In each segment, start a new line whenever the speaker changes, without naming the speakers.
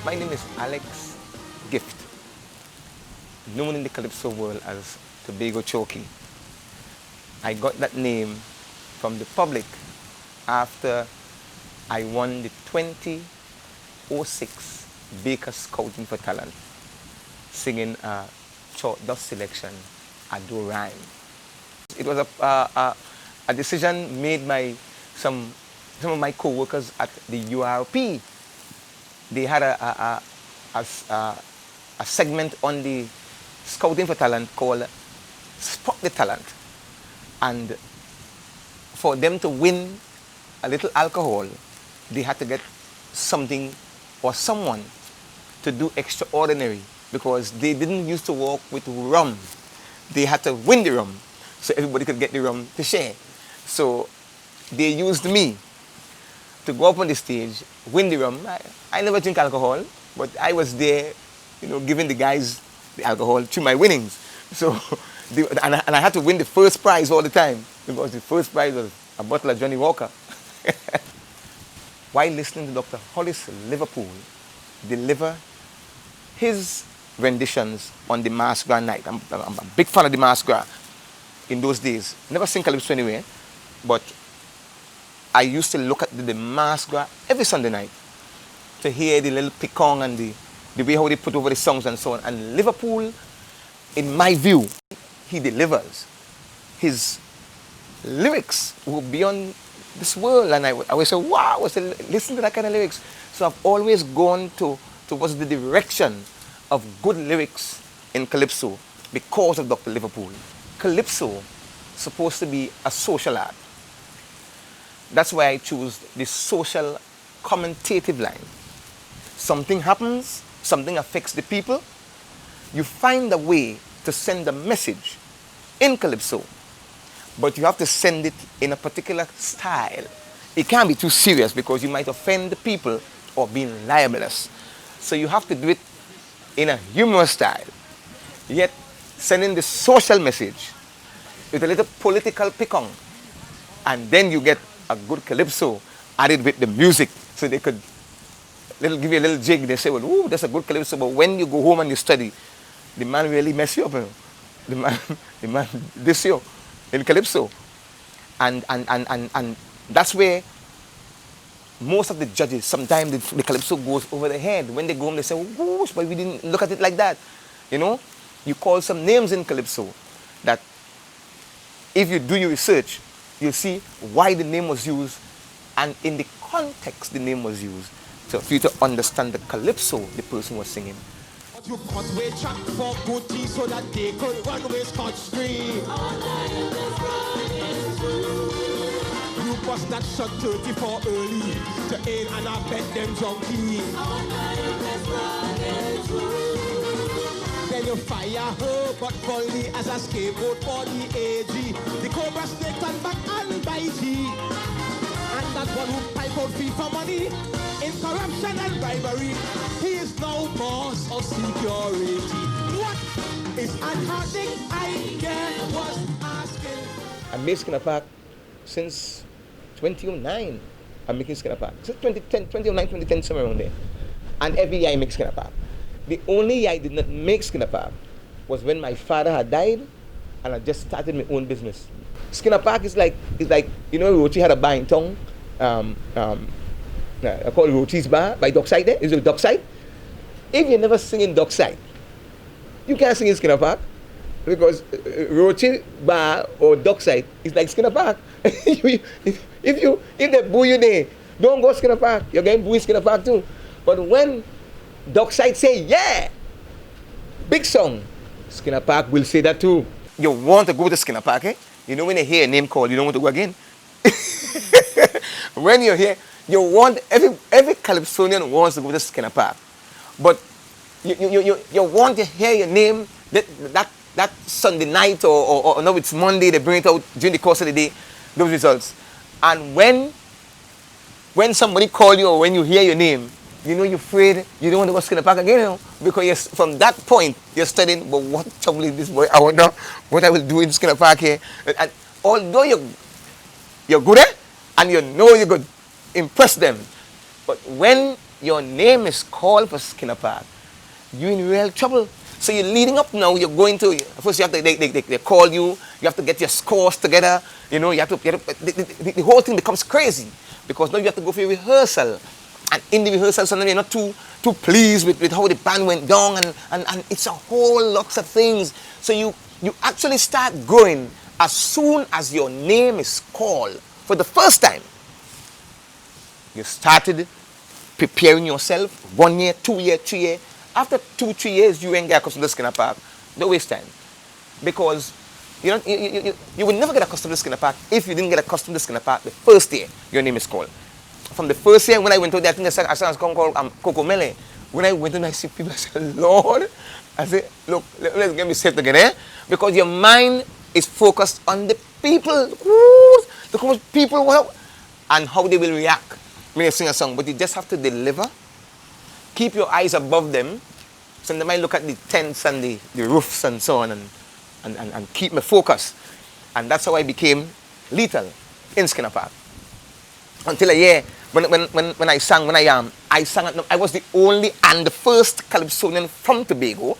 My name is Alex Gift, known in the Calypso world as Tobago Chalkie. I got that name from the public after I won the 2006 Baker Scouting for Talent, singing a short dust selection, I Do Rhyme. It was a decision made by some of my co-workers at the URP. They had a segment on the Scouting for Talent called Spot the Talent. And for them to win a little alcohol, they had to get something or someone to do extraordinary, because they didn't used to walk with rum. They had to win the rum so everybody could get the rum to share. So they used me to go up on the stage, win the rum. I never drink alcohol, but I was there, giving the guys the alcohol through my winnings. So, and I had to win the first prize all the time, because the first prize was a bottle of Johnny Walker. While listening to Dr. Hollis Liverpool deliver his renditions on the Mardi Gras night, I'm a big fan of the Mardi Gras in those days. Never sing Calypso anyway, but I used to look at the Mardi Gras every Sunday night to hear the little picong and the way how they put over the songs and so on. And Liverpool, in my view, he delivers. His lyrics were beyond this world, and I always say, wow, listen to that kind of lyrics. So I've always gone towards the direction of good lyrics in Calypso because of Dr. Liverpool. Calypso is supposed to be a social art. That's why I choose the social commentative line. Something happens, something affects the people. You find a way to send a message in Calypso, but you have to send it in a particular style. It can't be too serious because you might offend the people or be libelous. So you have to do it in a humorous style, yet sending the social message with a little political picong. And then you get a good Calypso added with the music, so they could give you a little jig. They say, well, ooh, that's a good Calypso, but when you go home and you study, the man really mess you up. The man this you in Calypso. And that's where most of the judges, sometimes the Calypso goes over their head. When they go home, they say, whoosh, but we didn't look at it like that. You call some names in Calypso that if you do your research, you'll see why the name was used and in the context the name was used. So for you to understand the Calypso the person was singing.
You cut way track for good tea so that they could run away scot-free. You bust that shot 34 early to aid and abet them junkie. Then you fire her but fully as a scapegoat for the AG. The Cobra snake turn back and bite ye. And that one who pipe out fee for money in corruption and bribery, he is now boss of security. What is unheartening? I get was asking.
I made Skinner Park since 2009. I'm making Skinner Park since 2010, 2009, 2010, somewhere around there. And every year I make Skinner Park. The only year I did not make Skinner Park was when my father had died and I just started my own business. Skinner Park is like Rochi had a bar in town. I call it Rochi's Bar by Dockside there. Is it Dockside? If you never sing in Dockside, you can't sing in Skinner Park, because Rochi Bar or Dockside is like Skinner Park. if they boo you there, don't go Skinner Park. You're getting booed in Skinner Park too. But when Dockside say, yeah, big song, Skinner Park will say that too. You want to go to Skinner Park, eh? When you hear a name called, you don't want to go again. When you're here, you want, every Calypsonian wants to go to Skinner Park. But you want to hear your name that Sunday night or no, it's Monday, they bring it out during the course of the day, those results. And when somebody call you or when you hear your name, you know you're afraid, you don't want to go skin park again, you know, because from that point you're studying, but what trouble is this boy? I wonder what I will do in Skinner Park here. And although you're good at, and you know you're good, impress them. But when your name is called for Skinner Park, you're in real trouble. So you're leading up now, you're going to, first you have to, they call you, you have to get your scores together, you know, the whole thing becomes crazy. Because now you have to go for a rehearsal. And in the rehearsal, sometimes you're not too pleased with how the band went down, and it's a whole lots of things. So you actually start going as soon as your name is called for the first time. You started preparing yourself 1 year, 2 year, 3 year. After 2-3 years, you ain't get accustomed to Skinner Park. Don't waste time. Because you will never get accustomed to Skinner Park if you didn't get accustomed to Skinner Park the first year your name is called. From the first year when I went to there, I think I saw a song called Coco Mele. When I went and I see people, I said, Lord, I said, look, let's get me saved again, eh? Because your mind is focused on the people. The people, and how they will react when you sing a song. But you just have to deliver. Keep your eyes above them. So they might look at the tents and the roofs and so on, and keep me focused. And that's how I became lethal in Skinner Park. Until a year, when I sang, I was the only and the first Calypsonian from Tobago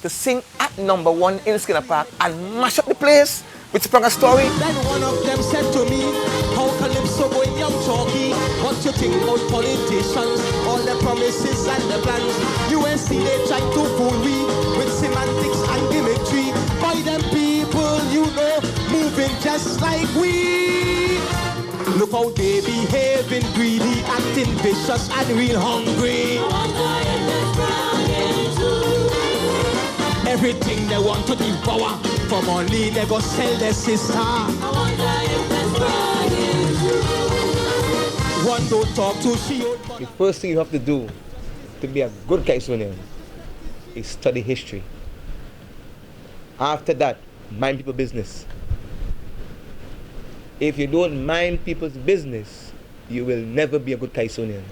to sing at #1 in Skinner Park and mash up the place with Sprung a Story.
Then one of them said to me, how Calypso going young Chalkie? What you think about politicians? All the promises and the plans. UNC they try to fool we with semantics and gimmickry. By them people, you know, moving just like we. Look how they behaving, greedy, acting vicious and real hungry. Everything they want to devour, for money they go sell their sister. One don't talk to she.
The first thing you have to do to be a good Calypsonian is study history. After that, mind people's business. If you don't mind people's business, you will never be a good Calypsonian.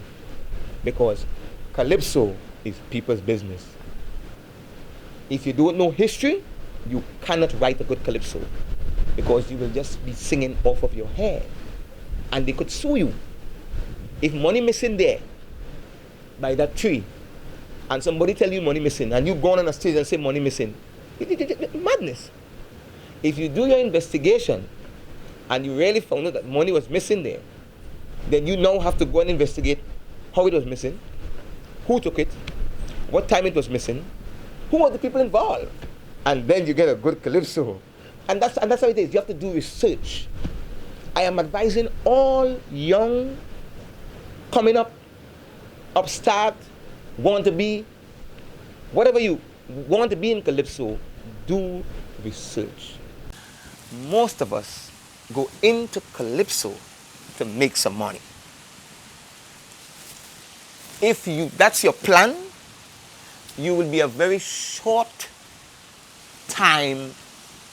Because Calypso is people's business. If you don't know history, you cannot write a good Calypso. Because you will just be singing off of your head. And they could sue you. If money missing there, by that tree, and somebody tell you money missing, and you go on a stage and say money missing, madness. If you do your investigation, and you really found out that money was missing there, then you now have to go and investigate how it was missing, who took it, what time it was missing, who are the people involved, and then you get a good Calypso. And that's how it is. You have to do research. I am advising all young, coming up, upstart, want to be, whatever you want to be in Calypso, do research. Most of us go into Calypso to make some money. If that's your plan, you will be a very short time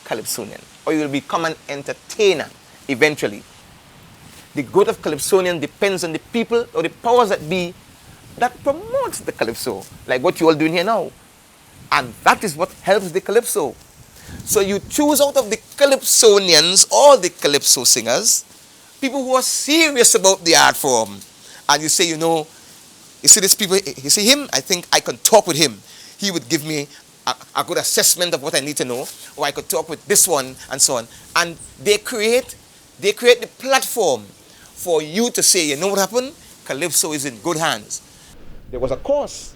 Calypsonian, or you will become an entertainer eventually. The growth of Calypsonian depends on the people or the powers that be that promotes the Calypso, like what you all doing here now. And that is what helps the Calypso. So you choose out of the Calypsonians, all the Calypso singers, people who are serious about the art form. And you say, you know, you see these people, you see him, I think I can talk with him. He would give me a good assessment of what I need to know, or I could talk with this one, and so on. And they create the platform for you to say, you know what happened? Calypso is in good hands. There was a course,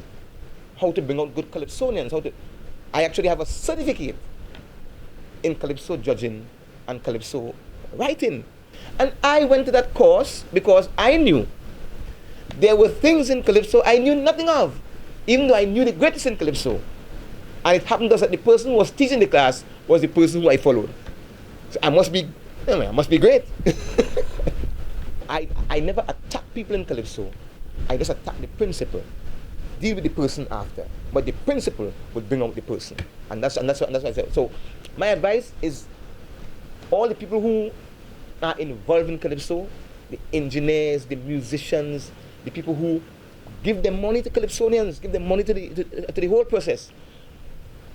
how to bring out good Calypsonians. I actually have a certificate in Calypso judging and Calypso writing. And I went to that course because I knew there were things in Calypso I knew nothing of, even though I knew the greatest in Calypso. And it happened that the person who was teaching the class was the person who I followed. So I must be great. I never attack people in Calypso. I just attack the principle. Deal with the person after. But the principle would bring out the person. And that's what I said. So my advice is all the people who are involved in Calypso, the engineers, the musicians, the people who Give them money to Calypsonians. Give them money to the whole process.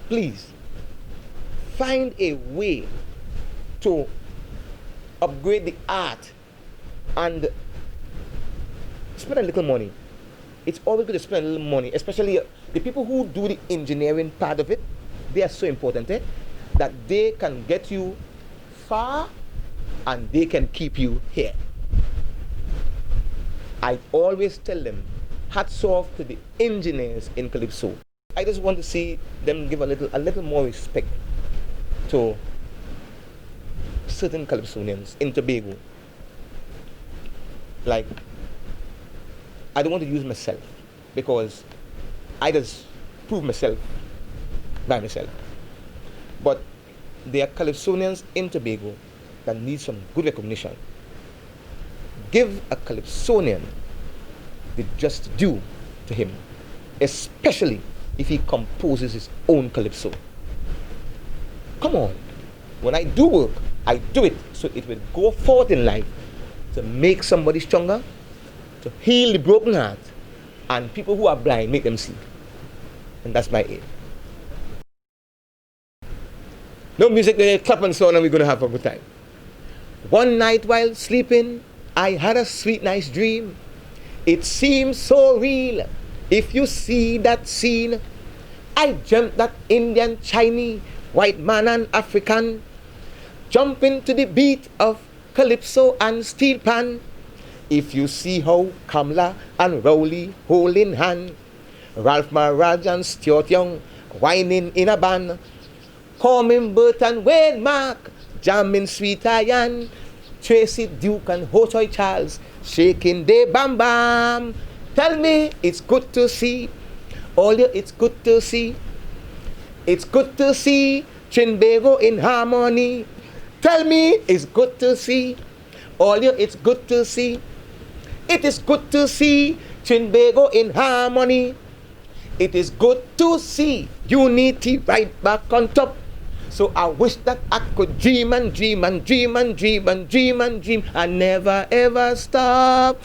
Please, find a way to upgrade the art and spend a little money. It's always good to spend a little money, especially the people who do the engineering part of it. They are so important, that they can get you far and they can keep you here. I always tell them, hats off to the engineers in Calypso. I just want to see them give a little more respect to certain Calypsonians in Tobago. Like, I don't want to use myself because I just prove myself by myself. But there are Calypsonians in Tobago that need some good recognition. Give a Calypsonian the just due to him, especially if he composes his own Calypso. Come on. When I do work, I do it so it will go forward in life to make somebody stronger, to heal the broken heart, and people who are blind, make them see. And that's my aim. No music, clap and so on, and we're going to have a good time. One night while sleeping, I had a sweet, nice dream. It seemed so real. If you see that scene, I dreamt that Indian, Chinese, white man and African jumping to the beat of Calypso and steel pan. If you see how Kamla and Rowley holding hand, Ralph Maraj and Stuart Young whining in a band, Corbin Burt and Wayne Mark jamming Sweet Iron, Tracy Duke and Hotoy Charles shaking the bam bam. Tell me it's good to see, all you, it's good to see. It's good to see Tobago in harmony. Tell me it's good to see, all you, it's good to see. It is good to see Tobago in harmony. It is good to see unity right back on top. So I wish that I could dream and dream and dream and dream and dream and dream and never ever stop.